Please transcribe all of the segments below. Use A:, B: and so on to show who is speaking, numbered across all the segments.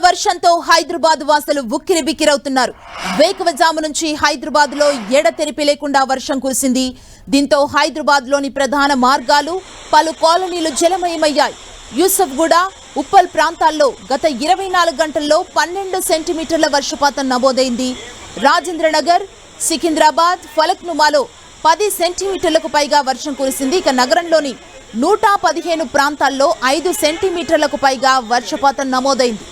A: వర్షంతో హైదరాబాద్ వాసులు ఉక్కిరిబిక్కిరవుతున్నారు. వేకువజాము నుంచి హైదరాబాద్ లో ఎడతెరిపి లేకుండా వర్షం కురిసింది. దీంతో హైదరాబాద్ లోని ప్రధాన మార్గాలు, పలు కాలనీలు జలమయమయ్యాయి. యూసఫ్గూడ, ఉప్పల్ ప్రాంతాల్లో గత 24 గంటల్లో 12 సెంటీమీటర్ల వర్షపాతం నమోదైంది. రాజేంద్రనగర్, సికింద్రాబాద్, ఫలక్నుమాలో 10 సెంటీమీటర్లకు పైగా వర్షం కురిసింది. ఇక నగరంలోని 115 ప్రాంతాల్లో 5 సెంటీమీటర్లకు పైగా వర్షపాతం నమోదైంది.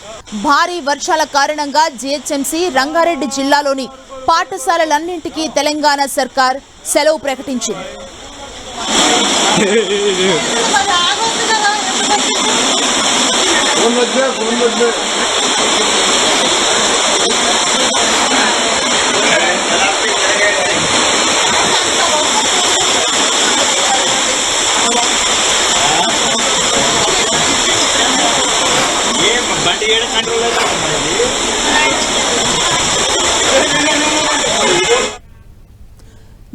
A: భారీ వర్షాల కారణంగా జీహెచ్ఎంసీ రంగారెడ్డి జిల్లాలోని పాఠశాలలన్నింటికీ తెలంగాణ సర్కార్ సెలవు ప్రకటించింది.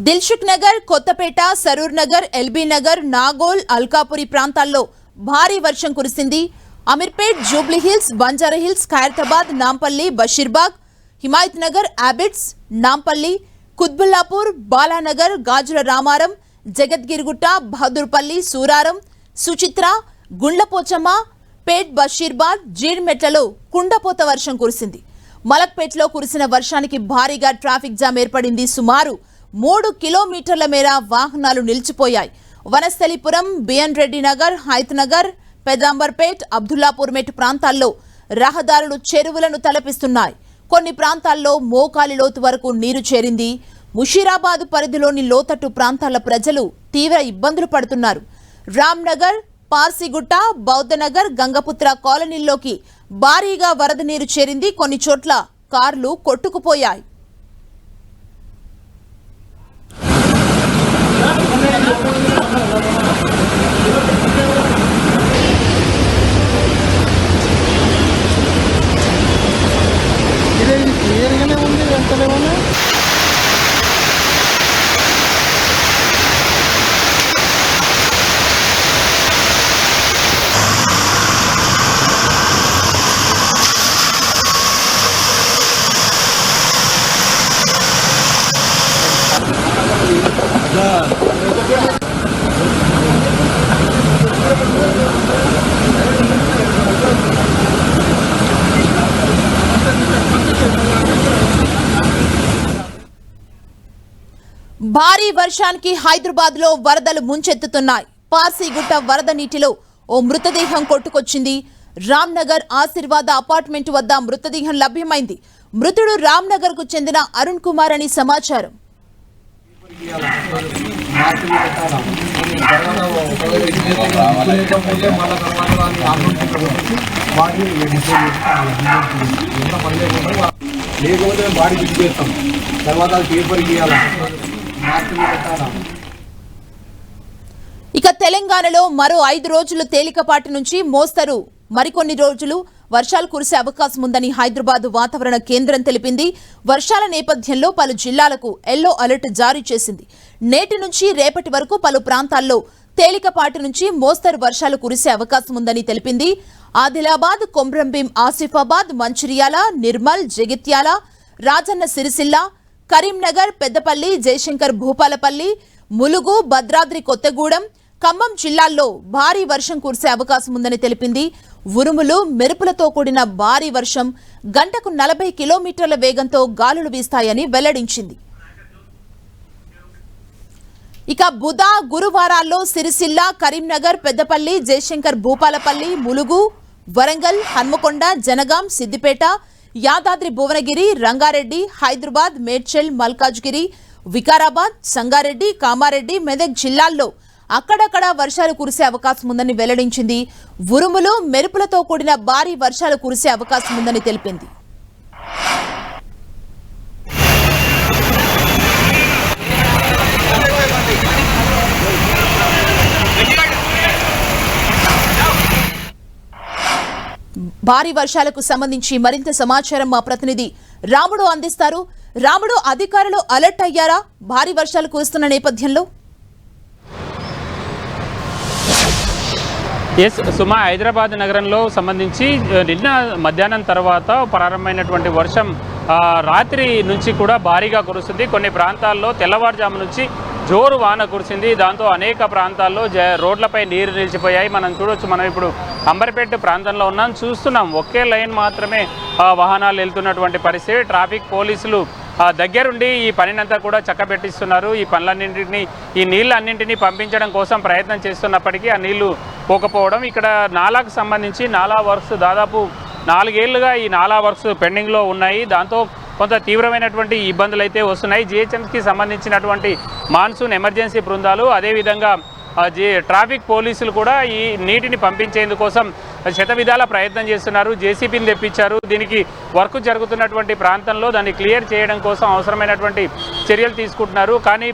A: దిల్సుఖ్ నగర్, కొత్తపేట, సరూర్ నగర్, ఎల్బీ నగర్, నాగోల్, అల్కాపురి ప్రాంతాల్లో భారీ వర్షం కురిసింది. అమీర్పేట్, జూబ్లీహిల్స్, బంజారాహిల్స్, ఖైరతాబాద్, నాంపల్లి, బషీర్బాగ్, హిమాయత్ నగర్, అబిడ్స్, నాంపల్లి, కుత్బుల్లాపూర్, బాలానగర్, గాజుల రామారం, జగద్గిరిగుట్ట, బహదూర్పల్లి, సూరారం, సుచిత్ర, గుండ్లపోచమ్మ, పేట్, బషీర్బాగ్, జీడిమెట్లలో కుండపోత వర్షం కురిసింది. మలక్పేట్లో కురిసిన వర్షానికి భారీగా ట్రాఫిక్ జామ్ ఏర్పడింది. సుమారు 3 కిలోమీటర్ల మేర వాహనాలు నిలిచిపోయాయి. వనస్థలిపురం, బిఎన్ రెడ్డి నగర్, హైత్ నగర్, పెదాంబర్పేట్, అబ్దుల్లాపూర్ మెట్ ప్రాంతాల్లో రహదారులు చెరువులను తలపిస్తున్నాయి. కొన్ని ప్రాంతాల్లో మోకాలి లోతు వరకు నీరు చేరింది. ముషీరాబాద్ పరిధిలోని లోతట్టు ప్రాంతాల ప్రజలు తీవ్ర ఇబ్బందులు పడుతున్నారు. రామ్నగర్, పార్సిగుట్ట, బౌద్ధనగర్, గంగపుత్ర కాలనీల్లోకి భారీగా వరద నీరు చేరింది. కొన్ని చోట్ల కార్లు కొట్టుకుపోయాయి. భారీ వర్షానికి హైదరాబాద్ లో వరదలు ముంచెత్తుతున్నాయి. పార్సిగుట్ట వరద నీటిలో ఓ మృతదేహం కొట్టుకొచ్చింది. రామ్నగర్ ఆశీర్వాద అపార్ట్మెంట్ వద్ద మృతదేహం లభ్యమైంది. మృతుడు రామ్నగర్ కు చెందిన అరుణ్ కుమార్ అని సమాచారం. ఇక తెలంగాణలో మరో 5 రోజులు తేలికపాటి నుంచి మోస్తరు మరికొన్ని రోజులు వర్షాలు కురిసే అవకాశం ఉందని హైదరాబాద్ వాతావరణ కేంద్రం తెలిపింది. వర్షాల నేపథ్యంలో పలు జిల్లాలకు ఎల్లో అలర్ట్ జారీ చేసింది. నేటి నుంచి రేపటి వరకు పలు ప్రాంతాల్లో తేలికపాటి నుంచి మోస్తరు వర్షాలు కురిసే అవకాశం ఉందని తెలిపింది. ఆదిలాబాద్, కొమ్రంభీం, ఆసిఫాబాద్, మంచిర్యాల, నిర్మల్, జగిత్యాల, రాజన్న సిరిసిల్ల, కరీంనగర్, పెద్దపల్లి, జయశంకర్ భూపాలపల్లి, ములుగు, భద్రాద్రి కొత్తగూడెం, ఖమ్మం జిల్లాల్లో భారీ వర్షం కురిసే అవకాశం ఉందని తెలిపింది. ఉరుములు, మెరుపులతో కూడిన భారీ వర్షం, గంటకు 40 కిలోమీటర్ల వేగంతో గాలులు వీస్తాయని వెల్లడించింది. ఇక బుధ, గురువారాల్లో సిరిసిల్ల, కరీంనగర్, పెద్దపల్లి, జయశంకర్ భూపాలపల్లి, ములుగు, వరంగల్, హన్మకొండ, జనగాం, సిద్దిపేట, యాదాద్రి భువనగిరి, రంగారెడ్డి, హైదరాబాద్, మేడ్చల్, మల్కాజ్గిరి, వికారాబాద్, సంగారెడ్డి, కామారెడ్డి, మెదక్ జిల్లాల్లో అక్కడక్కడ వర్షాలు కురిసే అవకాశం ఉందని వెల్లడించింది. ఉరుములు, మెరుపులతో కూడిన భారీ వర్షాలు కురిసే అవకాశం ఉందని తెలిపింది. భారీ వర్షాలకు సంబంధించి మరింత సమాచారం మా ప్రతినిధి రాముడు అందిస్తారు. రాముడు, అధికారులు అలర్ట్ అయ్యారా భారీ వర్షాలు కురుస్తున్న నేపథ్యంలో?
B: ఎస్ సుమా, హైదరాబాద్ నగరంలో సంబంధించి నిన్న మధ్యాహ్నం తర్వాత ప్రారంభమైనటువంటి వర్షం రాత్రి నుంచి కూడా భారీగా కురుస్తుంది. కొన్ని ప్రాంతాల్లో తెల్లవారుజాము నుంచి జోరు వాన కురిసింది. దాంతో అనేక ప్రాంతాల్లో రోడ్లపై నీరు నిలిచిపోయాయి. మనం చూడొచ్చు, మనం ఇప్పుడు అంబర్పేట ప్రాంతంలో ఉన్నాం, చూస్తున్నాం ఒకే లైన్ మాత్రమే వాహనాలు వెళ్తున్నటువంటి పరిస్థితి. ట్రాఫిక్ పోలీసులు దగ్గరుండి ఈ పనినంతా కూడా చక్కబెట్టిస్తున్నారు. ఈ పనులన్నింటినీ, ఈ నీళ్ళన్నింటినీ పంపించడం కోసం ప్రయత్నం చేస్తున్నప్పటికీ ఆ నీళ్లు పోకపోవడం, ఇక్కడ నాలాకు సంబంధించి నాలా వర్క్స్ దాదాపు 4 ఏళ్లుగా ఈ నాలా వర్క్స్ పెండింగ్లో ఉన్నాయి. దాంతో కొంత తీవ్రమైనటువంటి ఇబ్బందులు అయితే వస్తున్నాయి. జిహెచ్ఎంసీకి సంబంధించినటువంటి మాన్సూన్ ఎమర్జెన్సీ బృందాలు, అదేవిధంగా ట్రాఫిక్ పోలీసులు కూడా ఈ నీటిని పంపించేందుకోసం శతవిధాల ప్రయత్నం చేస్తున్నారు. జేసీబీని తెప్పించారు. దీనికి వర్క్ జరుగుతున్నటువంటి ప్రాంతంలో దాన్ని క్లియర్ చేయడం కోసం అవసరమైనటువంటి చర్యలు తీసుకుంటున్నారు. కానీ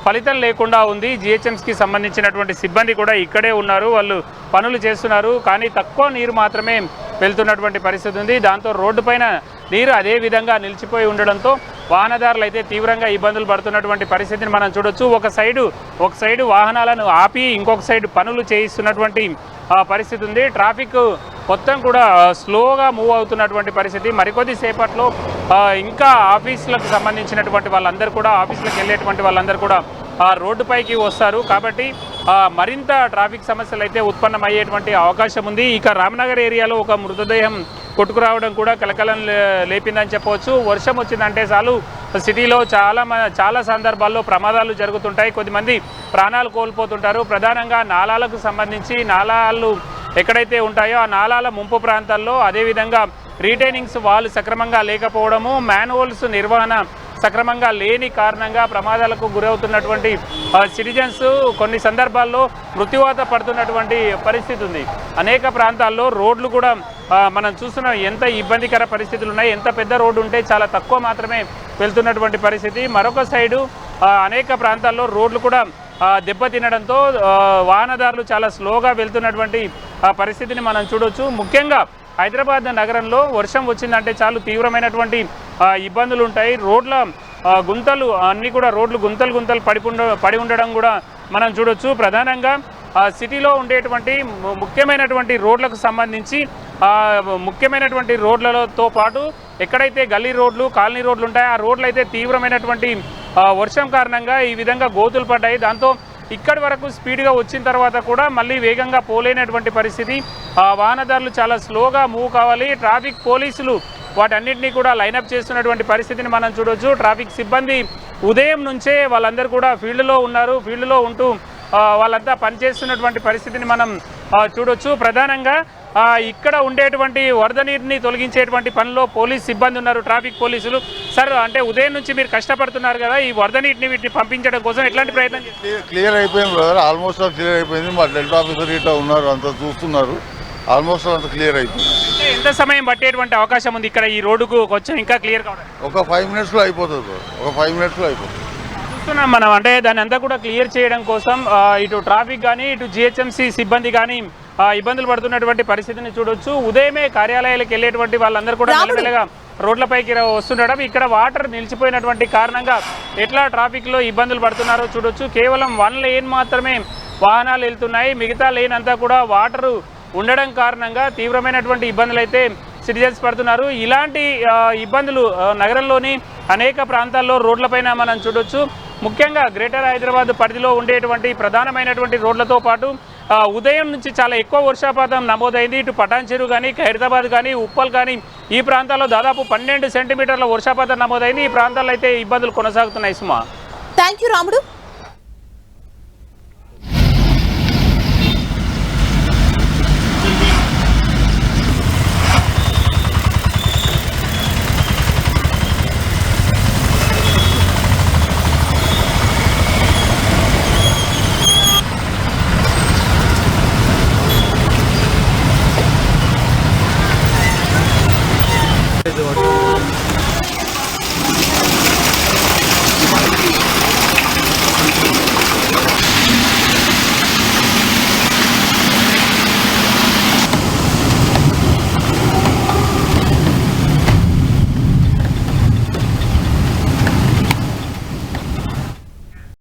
B: ఫలితం లేకుండా ఉంది. జిహెచ్ఎంసీకి సంబంధించినటువంటి సిబ్బంది కూడా ఇక్కడే ఉన్నారు, వాళ్ళు పనులు చేస్తున్నారు. కానీ తక్కువ నీరు మాత్రమే వెళ్తున్నటువంటి పరిస్థితి ఉంది. దాంతో రోడ్డు పైన నీరు అదే విధంగా నిలిచిపోయి ఉండడంతో వాహనదారులు అయితే తీవ్రంగా ఇబ్బందులు పడుతున్నటువంటి పరిస్థితిని మనం చూడొచ్చు. ఒక సైడు వాహనాలను ఆపి ఇంకొక సైడు పనులు చేయిస్తున్నటువంటి పరిస్థితి ఉంది. ట్రాఫిక్ మొత్తం కూడా స్లోగా మూవ్ అవుతున్నటువంటి పరిస్థితి. మరికొద్ది సేపట్లో ఇంకా ఆఫీసులకు సంబంధించినటువంటి వాళ్ళందరూ కూడా, ఆఫీసులకు వెళ్ళేటువంటి వాళ్ళందరూ కూడా రోడ్డుపైకి వస్తారు. కాబట్టి మరింత ట్రాఫిక్ సమస్యలు అయితే ఉత్పన్నమయ్యేటువంటి అవకాశం ఉంది. ఇక రామనగర్ ఏరియాలో ఒక మృతదేహం కొట్టుకురావడం కూడా కలకలం లేపిందని చెప్పవచ్చు. వర్షం వచ్చిందంటే చాలు సిటీలో చాలా సందర్భాల్లో ప్రమాదాలు జరుగుతుంటాయి. కొద్దిమంది ప్రాణాలు కోల్పోతుంటారు. ప్రధానంగా నాలాలకు సంబంధించి, నాలాలు ఎక్కడైతే ఉంటాయో ఆ నాలాల ముంపు ప్రాంతాల్లో, అదేవిధంగా రీటైనింగ్స్ వాళ్ళు సక్రమంగా లేకపోవడము, మ్యాన్హోల్స్ నిర్వహణ సక్రమంగా లేని కారణంగా ప్రమాదాలకు గురవుతున్నటువంటి సిటిజన్స్ కొన్ని సందర్భాల్లో మృత్యువాత పడుతున్నటువంటి పరిస్థితి ఉంది. అనేక ప్రాంతాల్లో రోడ్లు కూడా మనం చూస్తున్నాం ఎంత ఇబ్బందికర పరిస్థితులు ఉన్నాయి. ఎంత పెద్ద రోడ్డు ఉంటే చాలా తక్కువ మాత్రమే వెళ్తున్నటువంటి పరిస్థితి. మరొక సైడు అనేక ప్రాంతాల్లో రోడ్లు కూడా దెబ్బతినడంతో వాహనదారులు చాలా స్లోగా వెళ్తున్నటువంటి పరిస్థితిని మనం చూడొచ్చు. ముఖ్యంగా హైదరాబాద్ నగరంలో వర్షం వచ్చిందంటే చాలు తీవ్రమైనటువంటి ఇబ్బందులు ఉంటాయి. రోడ్ల గుంతలు అన్నీ కూడా, రోడ్లు గుంతలు పడి ఉండడం కూడా మనం చూడొచ్చు. ప్రధానంగా సిటీలో ఉండేటువంటి ముఖ్యమైనటువంటి రోడ్లకు సంబంధించి ముఖ్యమైనటువంటి రోడ్లతో పాటు ఎక్కడైతే గల్లీ రోడ్లు, కాలనీ రోడ్లు ఉంటాయో ఆ రోడ్లు అయితే తీవ్రమైనటువంటి వర్షం కారణంగా ఈ విధంగా గోతులు పడ్డాయి. దాంతో ఇక్కడి వరకు స్పీడ్గా వచ్చిన తర్వాత కూడా మళ్ళీ వేగంగా పోలేనటువంటి పరిస్థితి. వాహనదారులు చాలా స్లోగా మూవ్ కావాలి. ట్రాఫిక్ పోలీసులు వాటన్నిటినీ కూడా లైనప్ చేస్తున్నటువంటి పరిస్థితిని మనం చూడొచ్చు. ట్రాఫిక్ సిబ్బంది ఉదయం నుంచే వాళ్ళందరూ కూడా ఫీల్డ్లో ఉన్నారు. ఫీల్డ్లో ఉంటూ వాళ్ళంతా పనిచేస్తున్నటువంటి పరిస్థితిని మనం చూడొచ్చు. ప్రధానంగా ఇక్కడ ఉండేటువంటి వరద నీటిని తొలగించేటువంటి పనిలో పోలీస్ సిబ్బంది ఉన్నారు, ట్రాఫిక్ పోలీసులు. సార్, అంటే ఉదయం నుంచి మీరు కష్టపడుతున్నారు కదా, ఈ వరద నీటిని వీటిని పంపించడం కోసం ఎట్లాంటి ప్రయత్నం చేస్తారు?
C: క్లియర్ అయిపోయింది బ్రదర్, ఆల్మోస్ట్ క్లియర్ అయిపోయింది. మా డెల్టా ఆఫీసర్ ఇట్లా ఉన్నారు, అంతా చూస్తున్నారు. ఆల్మోస్ట్ అంత క్లియర్ అయిపోయింది.
B: ఎంత సమయం పట్టేటువంటి అవకాశం ఉంది ఇక్కడ ఈ రోడ్డుకు కొంచెం ఇంకా క్లియర్ కావడానికి?
C: ఒక 5 మినిట్స్లో అయిపోతుంది. ఒక 5 మినిట్స్లో అయిపోతుంది.
B: చూస్తున్నాం మనం. అంటే దాని అంతా కూడా క్లియర్ చేయడం కోసం ఇటు ట్రాఫిక్ కానీ, ఇటు జిహెచ్ఎంసీ సిబ్బంది కానీ ఇబ్బందులు పడుతున్నటువంటి పరిస్థితిని చూడొచ్చు. ఉదయమే కార్యాలయాలకు వెళ్ళేటువంటి వాళ్ళందరూ కూడా మెల్లమెల్లగా రోడ్లపైకి వస్తుండడం, ఇక్కడ వాటర్ నిలిచిపోయినటువంటి కారణంగా ఎట్లా ట్రాఫిక్లో ఇబ్బందులు పడుతున్నారో చూడొచ్చు. కేవలం 1 లేన్ మాత్రమే వాహనాలు వెళ్తున్నాయి. మిగతా లేన్ అంతా కూడా వాటరు ఉండడం కారణంగా తీవ్రమైనటువంటి ఇబ్బందులు అయితే సిటిజన్స్ పడుతున్నారు. ఇలాంటి ఇబ్బందులు నగరంలోని అనేక ప్రాంతాల్లో రోడ్లపైన మనం చూడొచ్చు. ముఖ్యంగా గ్రేటర్ హైదరాబాద్ పరిధిలో ఉండేటువంటి ప్రధానమైనటువంటి రోడ్లతో పాటు ఉదయం నుంచి చాలా ఎక్కువ వర్షపాతం నమోదైంది. ఇటు పటాన్ చెరువు కానీ, ఖైరతాబాద్ కానీ, ఉప్పల్ కానీ ఈ ప్రాంతాల్లో దాదాపు 12 సెంటీమీటర్ల వర్షపాతం నమోదైంది. ఈ ప్రాంతాల్లో అయితే ఇబ్బందులు కొనసాగుతున్నాయి. సుమా,
A: థ్యాంక్ యూ రాముడు.